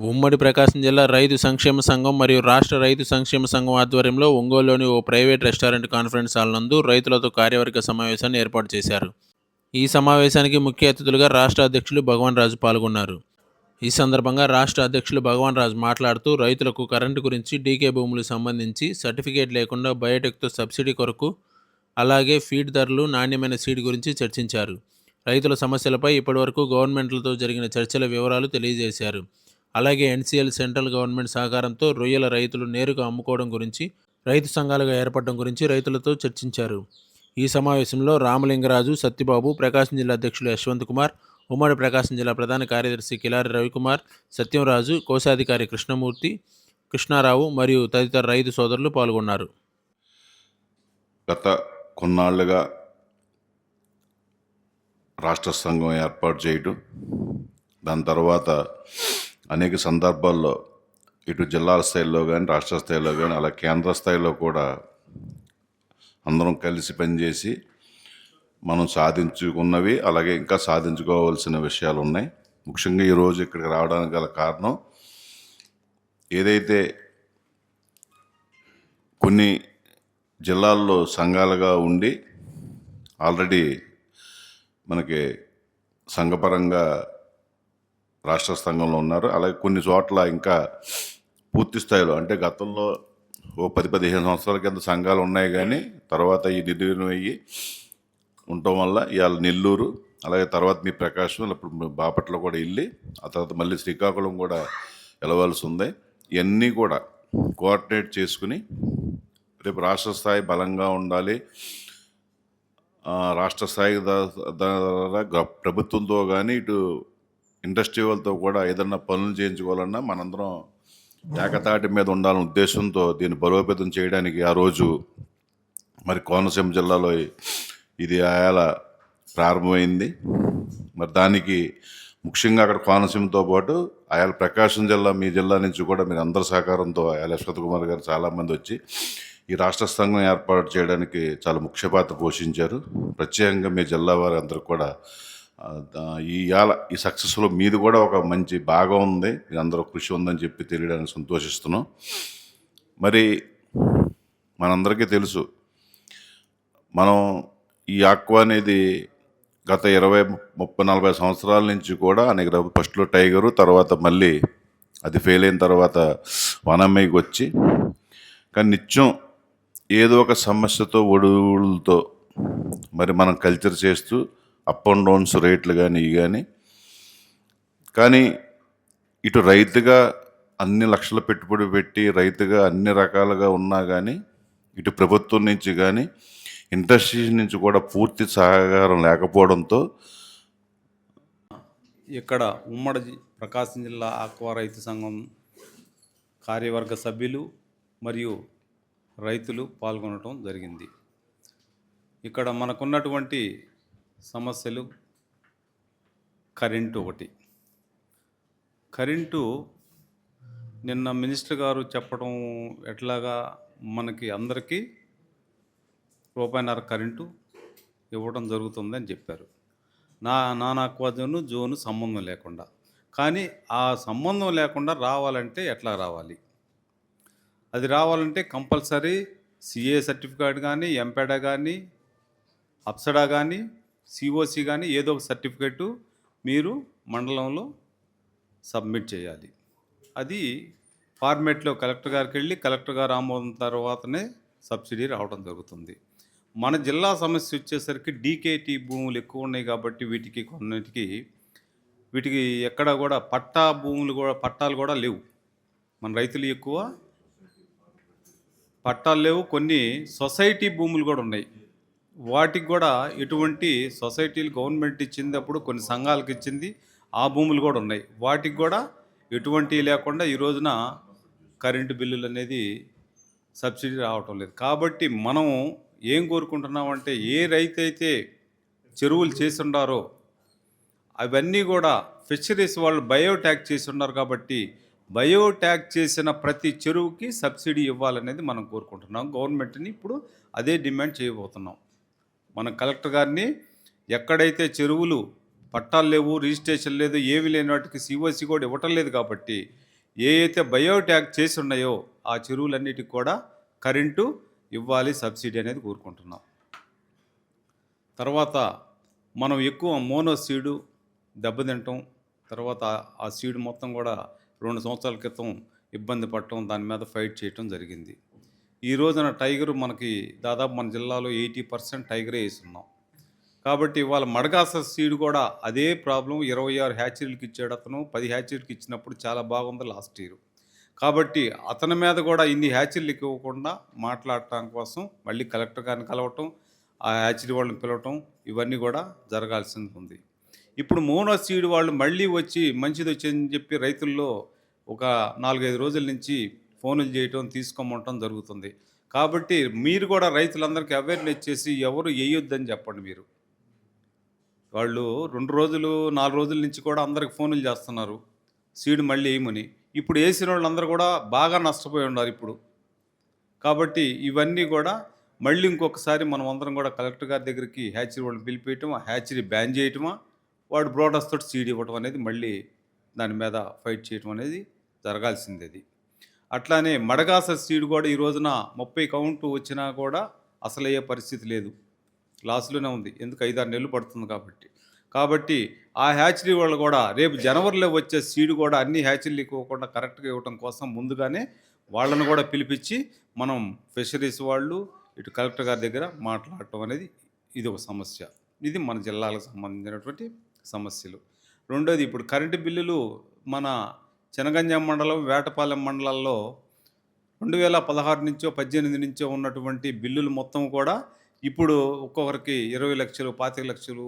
ఉమ్మడి ప్రకాశం జిల్లా రైతు సంక్షేమ సంఘం మరియు రాష్ట్ర రైతు సంక్షేమ సంఘం ఆధ్వర్యంలో ఒంగోలులోని ఓ ప్రైవేట్ రెస్టారెంట్ కాన్ఫరెన్స్ హాల్ నందు రైతులతో కార్యవర్గ సమావేశాన్ని ఏర్పాటు చేశారు. ఈ సమావేశానికి ముఖ్య అతిథులుగా రాష్ట్ర అధ్యక్షులు భగవాన్ రాజు పాల్గొన్నారు. ఈ సందర్భంగా రాష్ట్ర అధ్యక్షులు భగవాన్ రాజు మాట్లాడుతూ రైతులకు కరెంటు గురించి డీకే భూములకు సంబంధించి సర్టిఫికేట్ లేకుండా బయోటెక్తో సబ్సిడీ కొరకు, అలాగే ఫీడ్ ధరలు, నాణ్యమైన సీడ్ గురించి చర్చించారు. రైతుల సమస్యలపై ఇప్పటివరకు గవర్నమెంట్లతో జరిగిన చర్చల వివరాలు తెలియజేశారు. అలాగే ఎన్సీఎల్ సెంట్రల్ గవర్నమెంట్ సహకారంతో రొయ్యల రైతులు నేరుగా అమ్ముకోవడం గురించి, రైతు సంఘాలుగా ఏర్పడడం గురించి రైతులతో చర్చించారు. ఈ సమావేశంలో రామలింగరాజు, సత్యబాబు, ప్రకాశం జిల్లా అధ్యక్షులు యశ్వంత్ కుమార్, ఉమ్మడి ప్రకాశం జిల్లా ప్రధాన కార్యదర్శి కిలారి రవికుమార్, సత్యంరాజు, కోశాధికారి కృష్ణమూర్తి, కృష్ణారావు మరియు తదితర రైతు సోదరులు పాల్గొన్నారు. గత కొన్నాళ్లుగా రాష్ట్ర సంఘం ఏర్పాటు చేయటం, దాని తర్వాత అనేక సందర్భాల్లో ఇటు జిల్లాల స్థాయిలో కానీ, రాష్ట్ర స్థాయిలో కానీ, అలా కేంద్ర స్థాయిలో కూడా అందరం కలిసి పనిచేసి మనం సాధించుకున్నవి, అలాగే ఇంకా సాధించుకోవాల్సిన విషయాలు ఉన్నాయి. ముఖ్యంగా ఈరోజు ఇక్కడికి రావడానికి గల కారణం, ఏదైతే కొన్ని జిల్లాల్లో సంఘాలుగా ఉండి ఆల్రెడీ మనకి సంఘపరంగా రాష్ట్ర సంఘంలో ఉన్నారు, అలాగే కొన్ని చోట్ల ఇంకా పూర్తి స్థాయిలో, అంటే గతంలో ఓ 10-15 సంవత్సరాల కింద సంఘాలు ఉన్నాయి, కానీ తర్వాత ఈ నిర్వీర్యం అయ్యి ఉండటం వల్ల ఇవాళ నెల్లూరు, అలాగే తర్వాత మీ ప్రకాశం, ఇప్పుడు బాపట్ల కూడా వెళ్ళి, ఆ తర్వాత మళ్ళీ శ్రీకాకుళం కూడా వెళ్ళవలసి ఉంది. ఇవన్నీ కూడా కోఆర్డినేట్ చేసుకుని రేపు రాష్ట్ర స్థాయి బలంగా ఉండాలి. రాష్ట్ర స్థాయి ద్వారా ప్రభుత్వంతో కానీ, ఇటు ఇండస్ట్రీ వాళ్ళతో కూడా ఏదన్నా పనులు చేయించుకోవాలన్నా మనందరం ఏకతాటి మీద ఉండాలనే ఉద్దేశంతో దీన్ని బలోపేతం చేయడానికి ఆ రోజు మరి కోనసీమ జిల్లాలో ఇది ఆయాల ప్రారంభమైంది. మరి దానికి ముఖ్యంగా అక్కడ కోనసీమతో పాటు ఆయాల ప్రకాశం జిల్లా, మీ జిల్లా నుంచి కూడా మీరు అందరి సహకారంతో ఆయాల యశ్వంత్ కుమార్ గారు చాలామంది వచ్చి ఈ రాష్ట్ర సంఘం ఏర్పాటు చేయడానికి చాలా ముఖ్య పాత్ర పోషించారు. ప్రత్యేకంగా మీ జిల్లా వారి అందరూ కూడా ఈ సక్సెస్లో మీది కూడా ఒక మంచి భాగం ఉంది, మీ అందరూ కృషి ఉందని చెప్పి తెలియడానికి సంతోషిస్తున్నాం. మరి మనందరికీ తెలుసు, మనం ఈ ఆక్వా అనేది గత 20-30-40 సంవత్సరాల నుంచి కూడా అనేక, ఫస్ట్లో టైగరు, తర్వాత మళ్ళీ అది ఫెయిల్ అయిన తర్వాత వనమ్మయ్యకి వచ్చి, కానీ నిత్యం ఏదో ఒక సమస్యతో, ఒడుగులతో మరి మనం కల్చర్ చేస్తూ అప్ అండ్ డౌన్స్ రేట్లు కానీ ఇవి కానీ ఇటు రైతుగా అన్ని లక్షల పెట్టుబడి పెట్టి రైతుగా అన్ని రకాలుగా ఉన్నా కానీ, ఇటు ప్రభుత్వం నుంచి కానీ ఇండస్ట్రీ నుంచి కూడా పూర్తి సహకారం లేకపోవడంతో ఇక్కడ ఉమ్మడి ప్రకాశం జిల్లా ఆక్వా రైతు సంఘం కార్యవర్గ సభ్యులు మరియు రైతులు పాల్గొనడం జరిగింది. ఇక్కడ మనకున్నటువంటి సమస్యలు కరెంటు ఒకటి. కరెంటు నిన్న మినిస్టర్ గారు చెప్పడం ఎట్లాగా మనకి అందరికీ ₹1.5 కరెంటు ఇవ్వడం జరుగుతుందని చెప్పారు. నానాక్వా జోను సంబంధం లేకుండా. కానీ ఆ సంబంధం లేకుండా రావాలంటే ఎట్లా రావాలి? అది రావాలంటే కంపల్సరీ సిఏ సర్టిఫికేట్ కానీ, ఎంపెడా కానీ, అప్సడా కానీ, సిఓసి కానీ ఏదో ఒక సర్టిఫికేటు మీరు మండలంలో సబ్మిట్ చేయాలి. అది ఫార్మేట్లో కలెక్టర్ గారికి వెళ్ళి, కలెక్టర్ గారు ఆమోదం తర్వాతనే సబ్సిడీ రావడం జరుగుతుంది. మన జిల్లా సమస్య వచ్చేసరికి డీకేటీ భూములు ఎక్కువ ఉన్నాయి కాబట్టి వీటికి ఎక్కడ కూడా పట్టాలు కూడా లేవు. మన రైతులు ఎక్కువ పట్టాలు లేవు. కొన్ని సొసైటీ భూములు కూడా ఉన్నాయి. వాటికి కూడా ఎటువంటి సొసైటీలు గవర్నమెంట్ ఇచ్చింది, అప్పుడు కొన్ని సంఘాలకు ఇచ్చింది, ఆ భూములు కూడా ఉన్నాయి. వాటికి కూడా ఎటువంటి లేకుండా ఈ రోజున కరెంటు బిల్లులు అనేది సబ్సిడీ రావటం లేదు. కాబట్టి మనం ఏం కోరుకుంటున్నామంటే, ఏ రైతు అయితే చెరువులు చేసి ఉన్నారో అవన్నీ కూడా ఫిషరీస్ వాళ్ళు బయోట్యాగ్ చేసి ఉన్నారు కాబట్టి బయోట్యాగ్ చేసిన ప్రతి చెరువుకి సబ్సిడీ ఇవ్వాలనేది మనం కోరుకుంటున్నాం. గవర్నమెంట్ని ఇప్పుడు అదే డిమాండ్ చేయబోతున్నాం. మనం కలెక్టర్ గారిని ఎక్కడైతే చెరువులు పట్టాలు లేవు, రిజిస్ట్రేషన్ లేదు, ఏవి లేని వాటికి సిఓసి కూడా ఇవ్వటం లేదు కాబట్టి ఏ అయితే బయోట్యాగ్ చేసి ఉన్నాయో ఆ చెరువులన్నిటికి కూడా కరెంటు ఇవ్వాలి సబ్సిడీ అనేది కోరుకుంటున్నాం. తర్వాత మనం ఎక్కువ మోనో సీడు దెబ్బతింటాం. తర్వాత ఆ సీడ్ మొత్తం కూడా 2 సంవత్సరాల క్రితం ఇబ్బంది పడటం, దాని మీద ఫైట్ చేయటం జరిగింది. ఈ రోజున టైగరు మనకి దాదాపు మన జిల్లాలో 80% టైగరే వేసున్నాం. కాబట్టి ఇవాళ మడగాసర్ సీడ్ కూడా అదే ప్రాబ్లం. 26 హ్యాచరీలకు ఇచ్చాడు అతను. 10 హ్యాచరీలకు ఇచ్చినప్పుడు చాలా బాగుంది లాస్ట్ ఇయర్. కాబట్టి అతని మీద కూడా ఇన్ని హ్యాచరీలకు ఇవ్వకుండా మాట్లాడటం కోసం మళ్ళీ కలెక్టర్ గారిని కలవటం, ఆ హ్యాచరీ వాళ్ళని పిలవటం, ఇవన్నీ కూడా జరగాల్సింది ఉంది. ఇప్పుడు మోనో సీడ్ వాళ్ళు మళ్ళీ వచ్చి మంచిది వచ్చిందని చెప్పి రైతుల్లో ఒక 4-5 రోజుల నుంచి ఫోనులు చేయటం, తీసుకోమంటం జరుగుతుంది. కాబట్టి మీరు కూడా రైతులందరికీ అవేర్నెస్ చేసి ఎవరు వేయొద్దని చెప్పండి మీరు. వాళ్ళు 2 రోజులు, 4 రోజుల నుంచి కూడా అందరికి ఫోనులు చేస్తున్నారు సీడ్ మళ్ళీ వేయమని. ఇప్పుడు వేసిన వాళ్ళందరూ కూడా బాగా నష్టపోయి ఉన్నారు ఇప్పుడు. కాబట్టి ఇవన్నీ కూడా మళ్ళీ ఇంకొకసారి మనం అందరం కూడా కలెక్టర్ గారి దగ్గరికి హ్యాచరీ వాళ్ళని పిలిపించడం, ఆ హ్యాచరీ బ్యాన్ చేయటమా, వాడు బ్రోడర్స్ తోటి సీడ్ ఇవ్వటం అనేది మళ్ళీ దాని మీద ఫైట్ చేయటం అనేది జరగాల్సింది అది. అట్లానే మడగాసర్ సీడ్ కూడా ఈ రోజున 30 కౌంటు వచ్చినా కూడా అసలు అయ్యే పరిస్థితి లేదు. లాస్లోనే ఉంది. ఎందుకు 5-6 నెలలు పడుతుంది కాబట్టి. కాబట్టి ఆ హ్యాచరీ వాళ్ళు కూడా రేపు జనవరిలో వచ్చే సీడ్ కూడా అన్ని హ్యాచరీలకు ఇవ్వకుండా కరెక్ట్గా ఇవ్వడం కోసం ముందుగానే వాళ్ళను కూడా పిలిపించి మనం ఫిషరీస్ వాళ్ళు ఇటు కలెక్టర్ గారి దగ్గర మాట్లాడటం అనేది ఇది ఒక సమస్య. ఇది మన జిల్లాలకు సంబంధించినటువంటి సమస్యలు. రెండోది ఇప్పుడు కరెంటు బిల్లులు మన చెనగంజాం మండలం, వేటపాలెం మండలాల్లో 2016 నుంచో 18 నుంచో ఉన్నటువంటి బిల్లులు మొత్తం కూడా ఇప్పుడు ఒక్కొక్కరికి 20 లక్షలు, 25 లక్షలు